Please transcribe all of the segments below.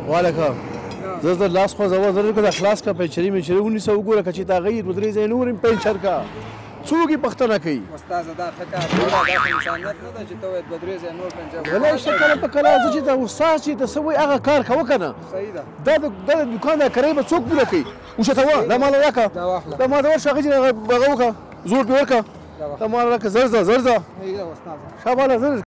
والکه زه د لاس خوځوه زه درکړه د خلاص کړه پنچري منچري ونیسه وګوره که چېرته هغه یې دوه درې ځایه نور هم پنچر کړه څوک یې پوښتنه کوي استاده دا ښه کار دی دا انسانیت نه ده چې ته وایې دوه درې ځایه نور پنچر غلی شه کله په کله زه چې د استاد چې ته څه وایي هغه کار کوه که نه صحیح ده دا د دوکان دا کرایه به څوک پوره کوي اوچتوه دا مال راکړه دا واخله دا ما ته ورشه هغه چې هغه وکړه زور پرې ورکړه دا مال راکړه زر ځه زر ځه صحیح ده استاده شاباله زر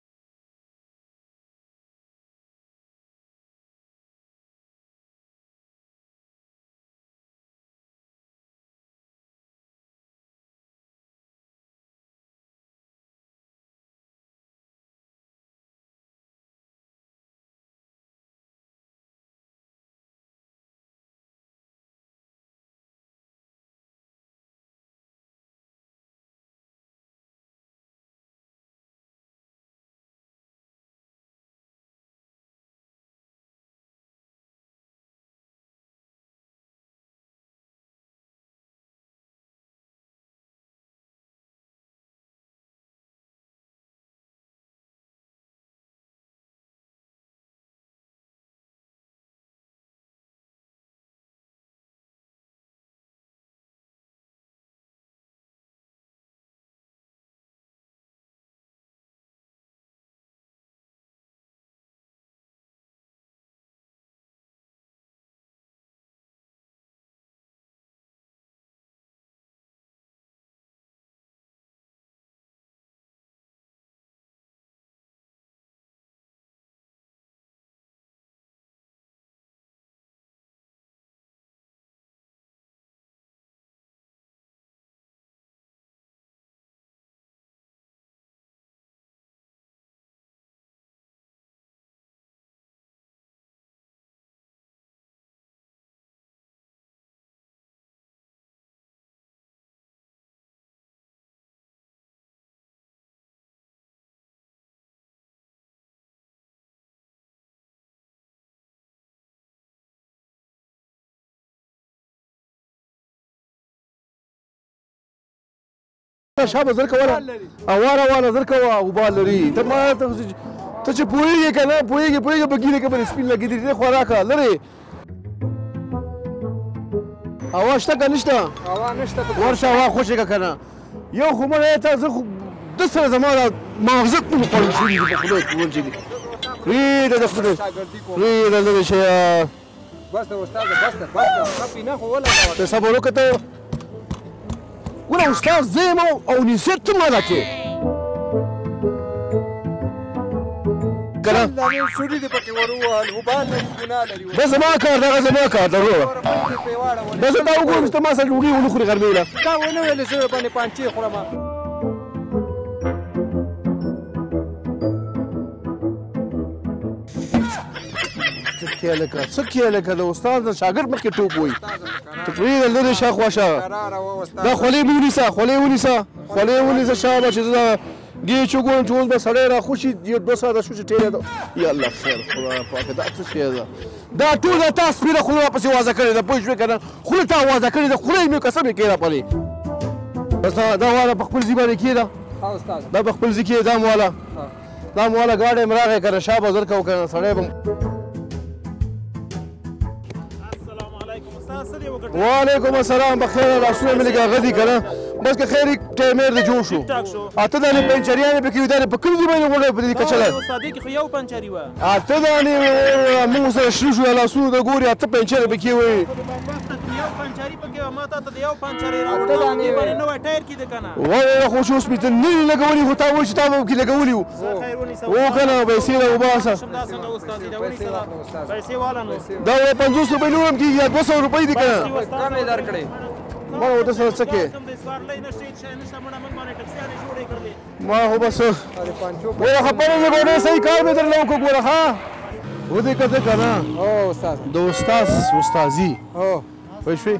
شابه زر کوله اواره زر کوه غبار لري ته ما ته چې پوهېږې که نه پوهېږې په ګیرې کې به دې سپین لګېدي دې خوراکه لرې هوا شته که نشته هوا نشته ورشه هوا خوشې که که نه یو خو مړی ته زه خو ده سره زما دا ماغزه ټول خوړل شوي دي په خدای کول چې دي پرېږده د خدای پرېږده لرې شیه بس ده استاده بس ده خپې نه خو ولګوه ته صبر وکړه ته ګوره استاد زه یم او نصیحت ته ماله کې که نه سوري دې پکې ور ووهل غبار لري ګناه لري دا زما کار دغه زما کار ده وروره دا زه دا وګورم چې ته ما سره ډوډۍ ونه خورې غرمې له تا ونه ویلې زه باندې پانچې خورم څه کیه لکه د استاد د شاګرد مخکې ټوپ وایي ته پرېږده لرې شه خواشه دا خولۍ مې ونیسه خولۍ ونیسه شابه چې زه دا ګیچ وګورم چې اوس به سړی راخوشي یو 2 ساعته شو چې ټیله ده یا الله خیر خدای پاکه دا څه شی ده دا ټول د تا سپینه خوله راپسې وازه کړې ده پوه شوې که نه خوله تا وازه کړې ده خوله یې مې قسم یې کړې راپلې بس دا واله په خپل ځي باندې کېده دا په خپل ځي کېده دا مواله ګاډی م راغی که نه شابه زر کوه که نه سړی به وعلیکم السلام بخیر لاسونه مې لږ هغه دي که نه بس که خیر ټایمیر دې جوړ شو اته دانې پنچریانې پکې وي دانې په کوم ځای باندې غونډی په دې کچله اته دانې موږ سره شنه شو لاسونو ته ګورې اته پنچرې پکې وي وایه خو چې اوس مې ته نه دي لګولي خو تا وایي چې تا به پکې لګولي وو که نه پیسې راوباسه دا 50 روپۍ نور هم کېږي یا 200 روپۍ دي که نه ما خو ده سره څه کې ما خو بس ګوره خبره زه ګوره صحیح کار مې درله وکړو ګوره ښه ودې کته که نه د استازي پوه شوې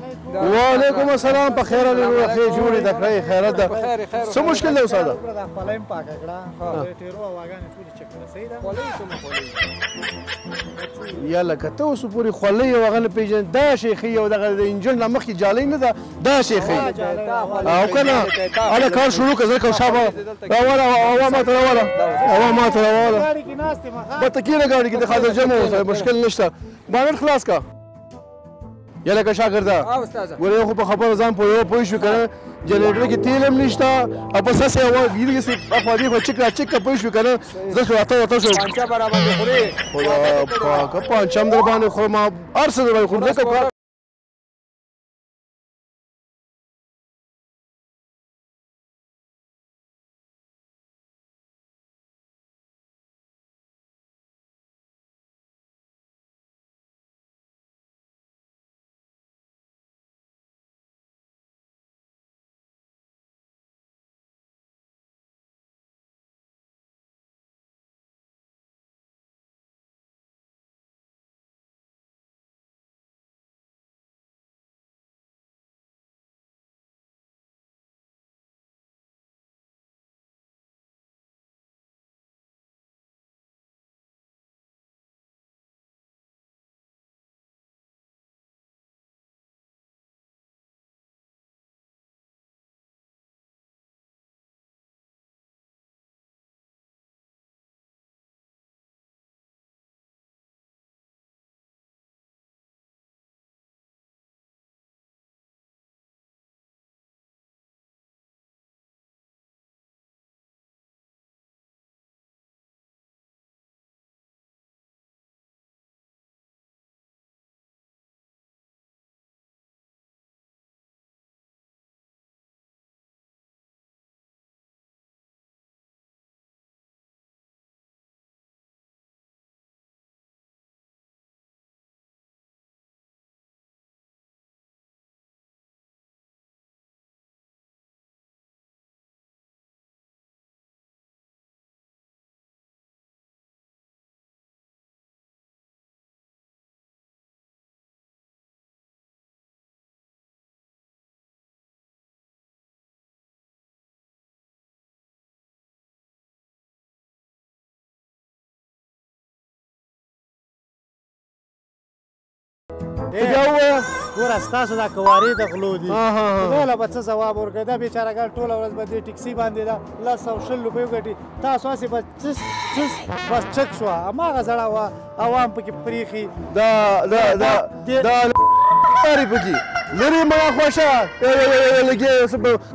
وعلیکم السلام په خیر علي وروره ښې جوړې ده کړئ خیرت ده څه مشکل دی استاده خولۍ مې پاکه کړه ټیرو او هواګانې ټولې چک کړه صحیح ده خولۍ کومه خولۍ یا لکه ته اوس پورې خولۍ او هغه نه پېژنې دا شی ښیي او دغه د انجن نه مخکې جالۍ نه ده دا شی ښیي او که نه هله کار شروع کړه زه کوم شابه راوله هوا ماته راوله هوا ماته راوله ګاډي کې ناست یم بته کېنه ګاډي کې د خاطر جمع اوسه مشکل نشته بانټ خلاص کا یا لکه شاګرده ګوره یو خو په خبره ځان پوه شو که نه جنریټر کې تیل هم نشته او بس هسې هوا ګیرې هسې اخوا دېخوا چک را چک که پوه شو که نه زه شو اته شو پانچه به راباندې خورې خدا پاکه پانچه هم در باندې خورم هر څه در باندې خورم ځکه بیا ووایه ګوره ستاسو دا کوارې د غلو دي خدای له به څه ځواب ورکوي دا بېچارهګان ټوله ورځ به دې ټکسي باندې ده 10 او 20 روپۍ وګټي تاسو هسې به چس چس بس چک شوه هماغه زړه عوام پکې پرېښي دا لرې پکې لرې مړه خوښه لګې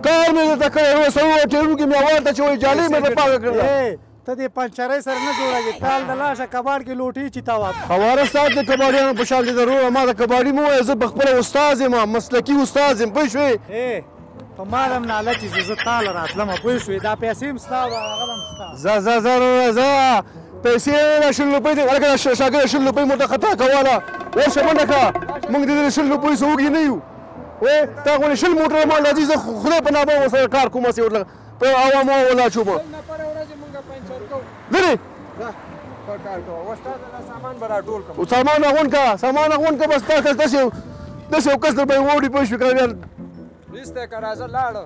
کار مې درته کړی اوس ټیرو کې مې اول ته چې وایي جالۍ مې درته پاکه کړله ته دې پنچرۍ سره نه جوړېږي تال د لاشه کباړ کې لوټې چې تواب هواره سات د کباړیانو په شان دي ضرور ما د کباړي مو ووایه زه پخپله استاد یم مسلکي استاد یم پوه شوې په ما هم ناله چې زه تاله راتلمه پوه شوې دا پیسې هم ستا وه هغه هم ستا ځه پیسې نه 20 روپۍ دي هلکه شاګرده 20 روپۍ مو ته خطا کوله ورشه منډه کړه موږ د دې 20 روپۍ څه وږي نه یو تا غوڼې 20 موټره مال راځي زه خدای په نامه ورسره کار کوم هسې ورله په عوامو ولا چوبه لرې سامان اغونډ که بس تا کس داسې یو کس در باندې واوړي پوه شوې که بیا لیسته که راځه لاړه